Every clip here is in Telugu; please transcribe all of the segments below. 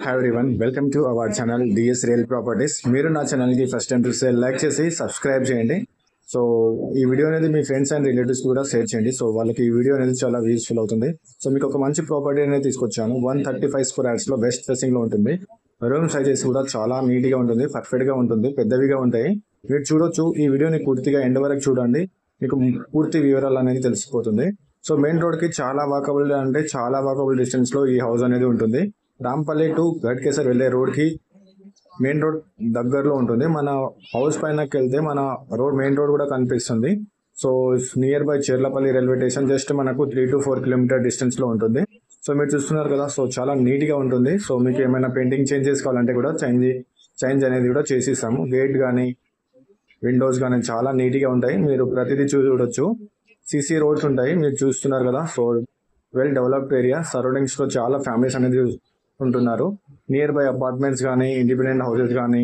Hi everyone, welcome to our channel DS real properties. మీరు నా ఛానల్కి ఫస్ట్ టైం చూస్తే లైక్ చేసి సబ్స్క్రైబ్ చేయండి. సో ఈ వీడియో అనేది మీ ఫ్రెండ్స్ అండ్ రిలేటివ్స్ కూడా షేర్ చేయండి. సో వాళ్ళకి ఈ వీడియో అనేది చాలా యూస్ఫుల్ అవుతుంది. సో మీకు ఒక మంచి ప్రాపర్టీ అనేది తీసుకొచ్చాను. 135 స్క్వేర్ యార్డ్స్లో వెస్ట్ ఫేసింగ్లో ఉంటుంది. రూమ్ సైజెస్ కూడా చాలా నీట్గా ఉంటుంది, పర్ఫెక్ట్గా ఉంటుంది, పెద్దవిగా ఉంటాయి. మీరు చూడొచ్చు. ఈ వీడియోని పూర్తిగా ఎండ్ వరకు చూడండి, మీకు పూర్తి వివరాలు అనేది తెలిసిపోతుంది. సో మెయిన్ రోడ్కి చాలా వాకబుల్ డిస్టెన్స్లో ఈ హౌస్ అనేది ఉంటుంది. రాంపల్లి టు గట్కేసర్ వెళ్ళే రోడ్కి మెయిన్ రోడ్ దగ్గరలో ఉంటుంది. మన హౌస్ పైనకి వెళ్తే మన మెయిన్ రోడ్ కూడా కనిపిస్తుంది. So nearby Cherlapalli railway station just మనకు 3 to 4 కిలోమీటర్ డిస్టెన్స్లో ఉంటుంది. సో మీరు చూస్తున్నారు కదా, సో చాలా నీట్గా ఉంటుంది. సో మీకు ఏమైనా పెయింటింగ్ చేంజ్ చేసుకోవాలంటే కూడా చేంజ్ అనేది కూడా చేసిస్తాము. గేట్ కానీ విండోస్ కానీ చాలా నీట్గా ఉంటాయి. మీరు ప్రతిదీ చూడొచ్చు. సిసి రోడ్స్ ఉంటాయి, మీరు చూస్తున్నారు కదా. సో వెల్ డెవలప్డ్ ఏరియా, సరౌండింగ్స్లో చాలా ఫ్యామిలీస్ అనేది ఉంటున్నారు. నియర్ బై అపార్ట్మెంట్స్ కానీ ఇండిపెండెంట్ హౌసెస్ కానీ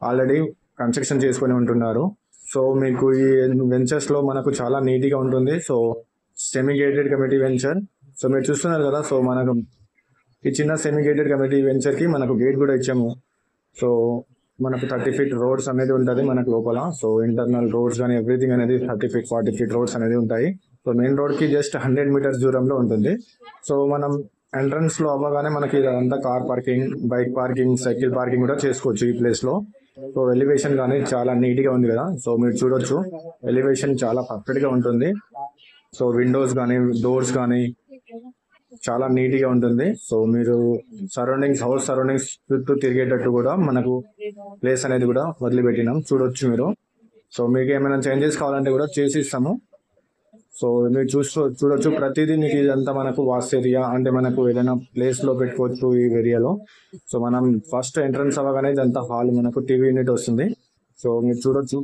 ఆల్రెడీ కన్స్ట్రక్షన్ చేసుకొని ఉంటున్నారు. సో మీకు ఈ వెంచర్స్లో మనకు చాలా నీట్గా ఉంటుంది. So semi gated community venture. So మీరు చూస్తున్నారు కదా. సో మనకు ఈ చిన్న సెమీ గేటెడ్ కమ్యూనిటీ వెంచర్కి మనకు గేట్ కూడా ఇచ్చాము. సో మనకు 30 feet రోడ్స్ అనేది ఉంటుంది మనకు లోపల. సో ఇంటర్నల్ రోడ్స్ కానీ ఎవ్రీథింగ్ అనేది 30 feet 40 feet రోడ్స్ అనేది ఉంటాయి. సో మెయిన్ రోడ్కి జస్ట్ 100 meters దూరంలో ఉంటుంది. సో మనం ఎంట్రన్స్లో అవ్వగానే మనకి ఇదంతా car parking, bike parking, cycle parking కూడా చేసుకోవచ్చు ఈ ప్లేస్లో. సో ఎలివేషన్ కానీ చాలా నీట్గా ఉంది కదా. సో మీరు చూడొచ్చు, ఎలివేషన్ చాలా పర్ఫెక్ట్గా ఉంటుంది. సో విండోస్ కానీ డోర్స్ కానీ చాలా నీట్గా ఉంటుంది. సో మీరు హౌస్ సరౌండింగ్స్ చుట్టూ తిరిగేటట్టు కూడా మనకు ప్లేస్ అనేది కూడా వదిలిపెట్టినాం, చూడొచ్చు మీరు. సో మీకు ఏమైనా చేంజెస్ కావాలంటే కూడా చేసి ఇస్తాము. సో మీరు చూడొచ్చు ప్రతిదీ. మీకు ఇదంతా మనకు వాస్ట్ ఏరియా, అంటే మనకు ఏదైనా ప్లేస్లో పెట్టుకోవచ్చు ఈ ఏరియాలో. సో మనం ఫస్ట్ ఎంట్రన్స్ అవ్వగానే ఇదంతా హాల్, మనకు టీవీ యూనిట్ వస్తుంది. సో మీరు చూడొచ్చు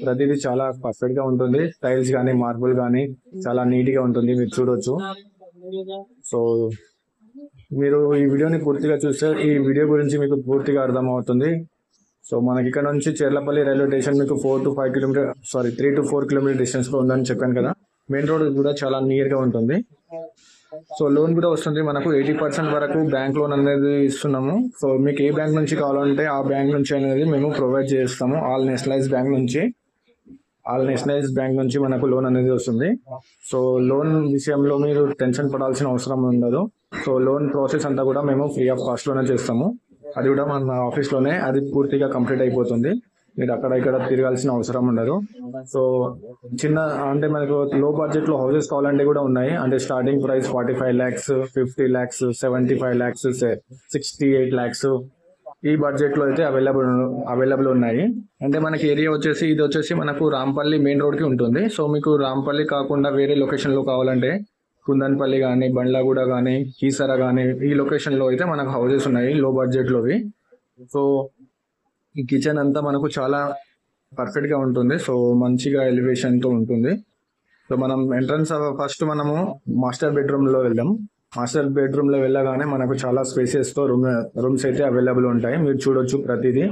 ప్రతిదీ చాలా పర్ఫెక్ట్గా ఉంటుంది. టైల్స్ కానీ మార్బుల్ కానీ చాలా నీట్గా ఉంటుంది, మీరు చూడొచ్చు. సో మీరు ఈ వీడియోని పూర్తిగా చూస్తే ఈ వీడియో గురించి మీకు పూర్తిగా అర్థమవుతుంది. సో మనకి ఇక్కడ నుంచి చెర్లపల్లి రైల్వే స్టేషన్ మీకు 3 to 4 కిలోమీటర్ డిస్టెన్స్లో ఉందని చెప్పాను కదా. మెయిన్ రోడ్ కూడా చాలా నియర్గా ఉంటుంది. సో లోన్ కూడా వస్తుంది మనకు 80% వరకు బ్యాంక్ లోన్ అనేది ఇస్తున్నాము. సో మీకు ఏ బ్యాంక్ నుంచి కావాలంటే ఆ బ్యాంక్ నుంచి అనేది మేము ప్రొవైడ్ చేస్తాము. ఆల్ నేషనలైజ్ బ్యాంక్ నుంచి మనకు లోన్ అనేది వస్తుంది. సో లోన్ విషయంలో మీరు టెన్షన్ పడాల్సిన అవసరం ఉండదు. సో లోన్ ప్రాసెస్ అంతా కూడా మేము ఫ్రీ ఆఫ్ కాస్ట్లోనే చేస్తాము. అది కూడా మన ఆఫీస్లోనే అది పూర్తిగా కంప్లీట్ అయిపోతుంది. మీరు అక్కడ ఇక్కడ తిరగాల్సిన అవసరం ఉండదు. సో అంటే మనకు లో బడ్జెట్లో హౌసెస్ కావాలంటే కూడా ఉన్నాయి. అంటే starting price 45 lakhs, 50 lakhs, 75 lakhs, 68 lakhs ఈ బడ్జెట్లో అయితే అవైలబుల్ ఉన్నాయి. అంటే మనకి ఏరియా ఇది వచ్చేసి మనకు రాంపల్లి మెయిన్ రోడ్కి ఉంటుంది. సో మీకు రాంపల్లి కాకుండా వేరే లొకేషన్లో కావాలంటే కుందన్పల్లి కానీ, బండ్లగూడ కానీ, కీసర కానీ ఈ లొకేషన్లో అయితే మనకు హౌసెస్ ఉన్నాయి లో బడ్జెట్లోవి. సో ఈ కిచెన్ అంతా మనకు చాలా పర్ఫెక్ట్గా ఉంటుంది. సో మంచిగా ఎలివేషన్తో ఉంటుంది. సో మనం ఎంట్రన్స్ ఫస్ట్ మనము మాస్టర్ బెడ్రూమ్లో వెళ్దాం. మాస్టర్ బెడ్రూమ్లో వెళ్ళగానే మనకు చాలా స్పేసెస్తో రూమ్స్ అయితే అవైలబుల్ ఉంటాయి, మీరు చూడొచ్చు ప్రతిదీ.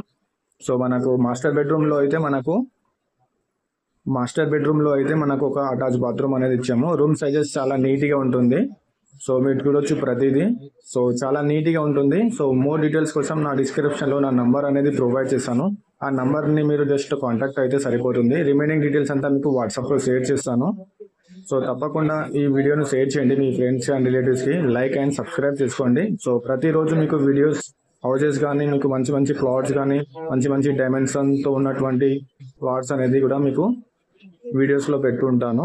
సో మనకు మాస్టర్ బెడ్రూమ్లో అయితే మనకు ఒక అటాచ్ బాత్రూమ్ అనేది ఇచ్చాము. రూమ్ సైజెస్ చాలా నీట్గా ఉంటుంది. సో మీరు చూడొచ్చు ప్రతిదీ. సో చాలా నీట్గా ఉంటుంది. సో మోర్ డీటెయిల్స్ కోసం నా డిస్క్రిప్షన్లో నా నంబర్ అనేది ప్రొవైడ్ చేస్తాను. ఆ నంబర్ని మీరు జస్ట్ కాంటాక్ట్ అయితే సరిపోతుంది. రిమైనింగ్ డీటెయిల్స్ అంతా మీకు వాట్సాప్లో షేర్ చేస్తాను. సో తప్పకుండా ఈ వీడియోను షేర్ చేయండి మీ ఫ్రెండ్స్ అండ్ రిలేటివ్స్కి. లైక్ అండ్ సబ్స్క్రైబ్ చేసుకోండి. సో ప్రతిరోజు మీకు వీడియోస్, హౌసెస్ కానీ, మీకు మంచి ప్లాట్స్ కానీ, మంచి డైమెన్షన్తో ఉన్నటువంటి ప్లాట్స్ అనేది కూడా మీకు వీడియోస్లో పెట్టుంటాను.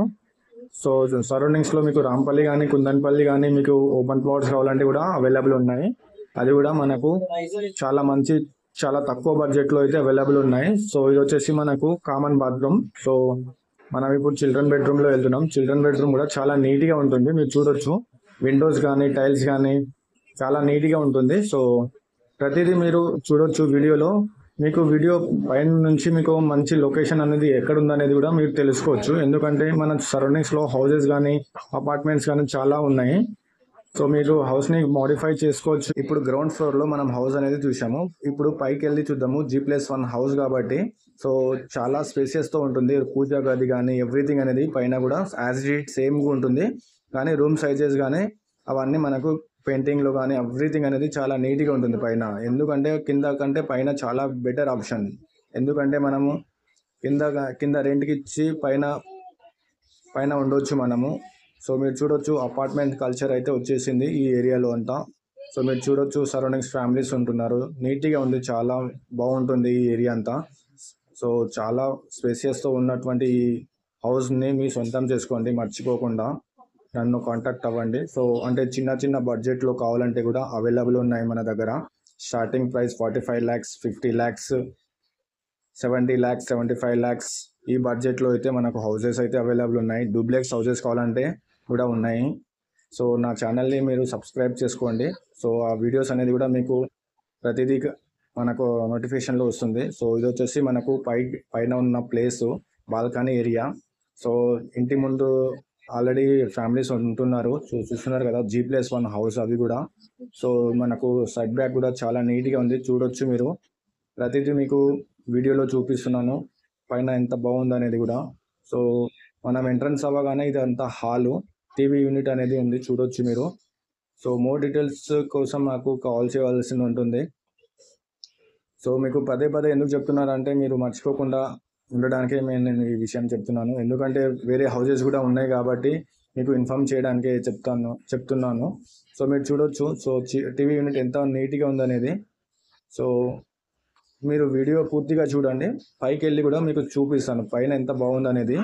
సో సరౌండింగ్స్లో మీకు రాంపల్లి కానీ, కుందన్పల్లి కానీ మీకు ఓపెన్ ప్లాట్స్ కావాలంటే కూడా అవైలబుల్ ఉన్నాయి. అది కూడా మనకు చాలా తక్కువ బడ్జెట్లో అయితే అవైలబుల్ ఉన్నాయి. సో ఇది వచ్చేసి మనకు కామన్ బాత్రూమ్. సో మనం ఇప్పుడు చిల్డ్రన్ బెడ్రూమ్లో వెళ్తున్నాం. చిల్డ్రన్ బెడ్రూమ్ కూడా చాలా నీట్గా ఉంటుంది, మీరు చూడొచ్చు. విండోస్ కానీ టైల్స్ కానీ చాలా నీట్గా ఉంటుంది. సో ప్రతిదీ మీరు చూడొచ్చు వీడియోలో. మీకు వీడియో పైన నుంచి మీకు మంచి లొకేషన్ అనేది ఎక్కడ ఉందనేది కూడా మీరు తెలుసుకోవచ్చు. ఎందుకంటే మన సరౌండింగ్స్లో హౌసెస్ కానీ అపార్ట్మెంట్స్ కానీ చాలా ఉన్నాయి. సో మీరు హౌస్ని మోడిఫై చేసుకోవచ్చు. ఇప్పుడు గ్రౌండ్ ఫ్లోర్లో మనం హౌస్ అనేది చూసాము. ఇప్పుడు పైకి వెళ్ళి చూద్దాము. G+1 హౌస్ కాబట్టి సో చాలా స్పేసియస్తో ఉంటుంది. పూజా గది కానీ ఎవ్రీథింగ్ అనేది పైన కూడా యాజ్ ఇట్ సేమ్గా ఉంటుంది. కానీ రూమ్ సైజెస్ కానీ అవన్నీ మనకు పెయింటింగ్లో కానీ ఎవ్రీథింగ్ అనేది చాలా నీట్గా ఉంటుంది పైన. ఎందుకంటే కింద కంటే పైన చాలా బెటర్ ఆప్షన్. ఎందుకంటే మనము కింద రెంట్కి ఇచ్చి పైన పైన ఉండొచ్చు మనము. సో మీరు చూడొచ్చు అపార్ట్మెంట్ కల్చర్ అయితే వచ్చేసింది ఈ ఏరియాలో అంతా. సో మీరు చూడొచ్చు సరౌండింగ్స్ ఫ్యామిలీస్ ఉంటున్నారు. నీట్గా ఉంది, చాలా బాగుంటుంది ఈ ఏరియా అంతా. సో చాలా స్పేసియస్తో ఉన్నటువంటి ఈ హౌస్ని మీ సొంతం చేసుకోండి. మర్చిపోకుండా నన్ను కాంటాక్ట్ అవ్వండి. సో అంటే చిన్న బడ్జెట్లో కావాలంటే కూడా అవైలబుల్ ఉన్నాయి మన దగ్గర. Starting price 45 lakhs, 50 lakhs, 70 lakhs, 75 lakhs ఈ బడ్జెట్లో అయితే మనకు హౌసెస్ అయితే అవైలబుల్ ఉన్నాయి. డూప్లెక్స్ హౌసెస్ కావాలంటే కూడా ఉన్నాయి. సో నా ఛానల్ని మీరు సబ్స్క్రైబ్ చేసుకోండి. సో ఆ వీడియోస్ అనేది కూడా మీకు ప్రతిదీ మనకు నోటిఫికేషన్లో వస్తుంది. సో ఇది వచ్చేసి మనకు పైన ఉన్న ప్లేసు బాల్కనీ ఏరియా. సో ఇంటి ముందు ఆల్రెడీ ఫ్యామిలీస్ ఉంటున్నారు, చూస్తున్నారు కదా, G+1 హౌస్ అవి కూడా. సో మనకు సైడ్ బ్యాక్ కూడా చాలా నీట్గా ఉంది, చూడొచ్చు మీరు. ప్రతిదీ మీకు వీడియోలో చూపిస్తున్నాను పైన ఎంత బాగుంది అనేది కూడా. సో మనం ఎంట్రన్స్ అవ్వగానే ఇది అంతా హాలు, టీవీ యూనిట్ అనేది ఉంది, చూడొచ్చు మీరు. సో మోర్ డీటెయిల్స్ కోసం నాకు కాల్ చేయవలసి ఉంటుంది. సో మీకు పదే ఎందుకు చెప్తున్నారంటే మీరు మర్చిపోకుండా ఉండడానికే నేను ఈ విషయం చెప్తున్నాను. ఎందుకంటే వేరే హౌసెస్ కూడా ఉన్నాయి కాబట్టి మీకు ఇన్ఫార్మ్ చేయడానికే చెప్తున్నాను. సో మీరు చూడొచ్చు. సో టీవీ యూనిట్ ఎంత నీట్గా ఉందనేది. సో మీరు వీడియో పూర్తిగా చూడండి, పైకి వెళ్ళి కూడా మీకు చూపిస్తాను పైన ఎంత బాగుందనేది,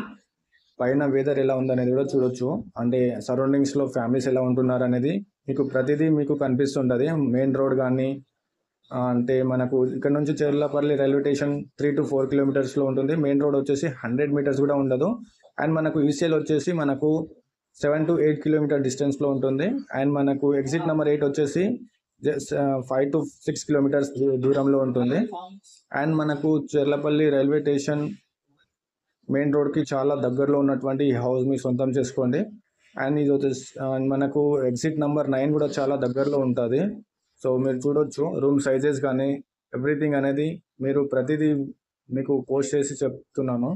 పైన వెదర్ ఎలా ఉందనేది కూడా చూడొచ్చు. అంటే సరౌండింగ్స్లో ఫ్యామిలీస్ ఎలా ఉంటున్నారు అనేది మీకు ప్రతిదీ మీకు కనిపిస్తుంటుంది. మెయిన్ రోడ్ కానీ అంటే మనకు ఇక్కడ నుంచి Cherlapalli railway station 3 to 4 kilometers ఉంటుంది. మెయిన్ రోడ్ వచ్చేసి 100 meters కూడా ఉండదు. అండ్ మనకు ఈసీఎల్ వచ్చేసి మనకు 7 to 8 kilometer డిస్టెన్స్లో ఉంటుంది. అండ్ మనకు ఎగ్జిట్ నెంబర్ 8 వచ్చేసి 5 to 6 kilometers దూరంలో ఉంటుంది. అండ్ మనకు చెర్లపల్లి రైల్వే స్టేషన్ మెయిన్ రోడ్కి చాలా దగ్గరలో ఉన్నటువంటి ఈ హౌస్ మీ సొంతం చేసుకోండి. అండ్ ఇది వచ్చేసి మనకు ఎగ్జిట్ నెంబర్ 9 కూడా చాలా దగ్గరలో ఉంటుంది. సో మీరు చూడొచ్చు రూమ్ సైజెస్ కానీ ఎవ్రీథింగ్ అనేది మీరు ప్రతిదీ మీకు పోస్ట్ చేసి చెప్తున్నాను.